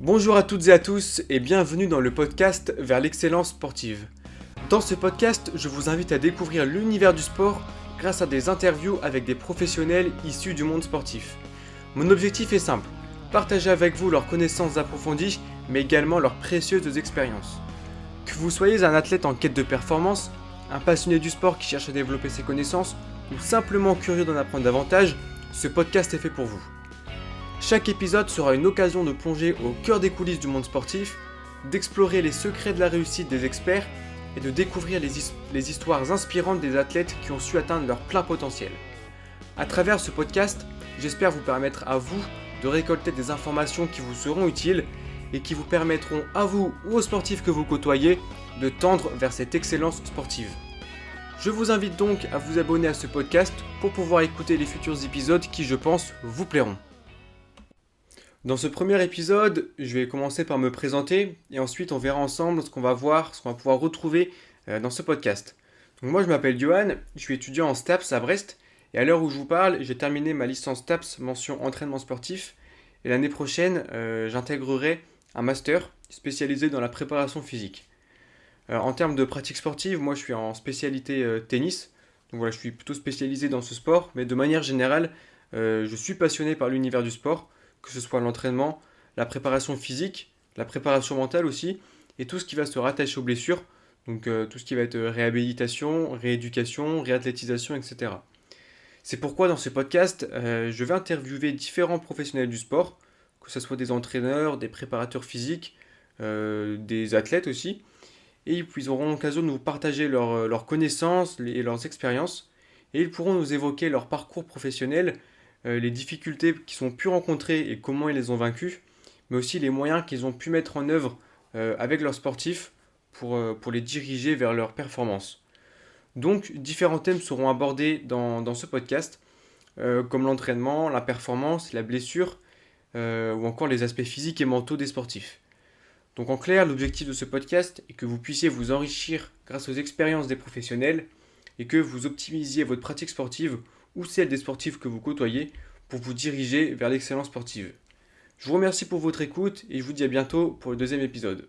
Bonjour à toutes et à tous et bienvenue dans le podcast Vers l'excellence sportive. Dans ce podcast, je vous invite à découvrir l'univers du sport grâce à des interviews avec des professionnels issus du monde sportif. Mon objectif est simple, partager avec vous leurs connaissances approfondies mais également leurs précieuses expériences. Que vous soyez un athlète en quête de performance, un passionné du sport qui cherche à développer ses connaissances ou simplement curieux d'en apprendre davantage, ce podcast est fait pour vous. Chaque épisode sera une occasion de plonger au cœur des coulisses du monde sportif, d'explorer les secrets de la réussite des experts et de découvrir les histoires inspirantes des athlètes qui ont su atteindre leur plein potentiel. À travers ce podcast, j'espère vous permettre à vous de récolter des informations qui vous seront utiles et qui vous permettront à vous ou aux sportifs que vous côtoyez de tendre vers cette excellence sportive. Je vous invite donc à vous abonner à ce podcast pour pouvoir écouter les futurs épisodes qui, je pense, vous plairont. Dans ce premier épisode, je vais commencer par me présenter et ensuite on verra ensemble ce qu'on va pouvoir retrouver dans ce podcast. Donc moi je m'appelle Johan, je suis étudiant en STAPS à Brest et à l'heure où je vous parle, j'ai terminé ma licence STAPS mention entraînement sportif et l'année prochaine j'intégrerai un master spécialisé dans la préparation physique. En termes de pratique sportive, moi je suis en spécialité tennis, donc voilà je suis plutôt spécialisé dans ce sport, mais de manière générale je suis passionné par l'univers du sport, que ce soit l'entraînement, la préparation physique, la préparation mentale aussi, et tout ce qui va se rattacher aux blessures, donc tout ce qui va être réhabilitation, rééducation, réathlétisation, etc. C'est pourquoi dans ce podcast, je vais interviewer différents professionnels du sport, que ce soit des entraîneurs, des préparateurs physiques, des athlètes aussi, et ils auront l'occasion de nous partager leurs connaissances et leurs expériences, et ils pourront nous évoquer leur parcours professionnel, les difficultés qu'ils ont pu rencontrer et comment ils les ont vaincues, mais aussi les moyens qu'ils ont pu mettre en œuvre avec leurs sportifs pour les diriger vers leur performance. Donc, différents thèmes seront abordés dans ce podcast, comme l'entraînement, la performance, la blessure, ou encore les aspects physiques et mentaux des sportifs. Donc en clair, l'objectif de ce podcast est que vous puissiez vous enrichir grâce aux expériences des professionnels et que vous optimisiez votre pratique sportive ou celle des sportifs que vous côtoyez pour vous diriger vers l'excellence sportive. Je vous remercie pour votre écoute et je vous dis à bientôt pour le deuxième épisode.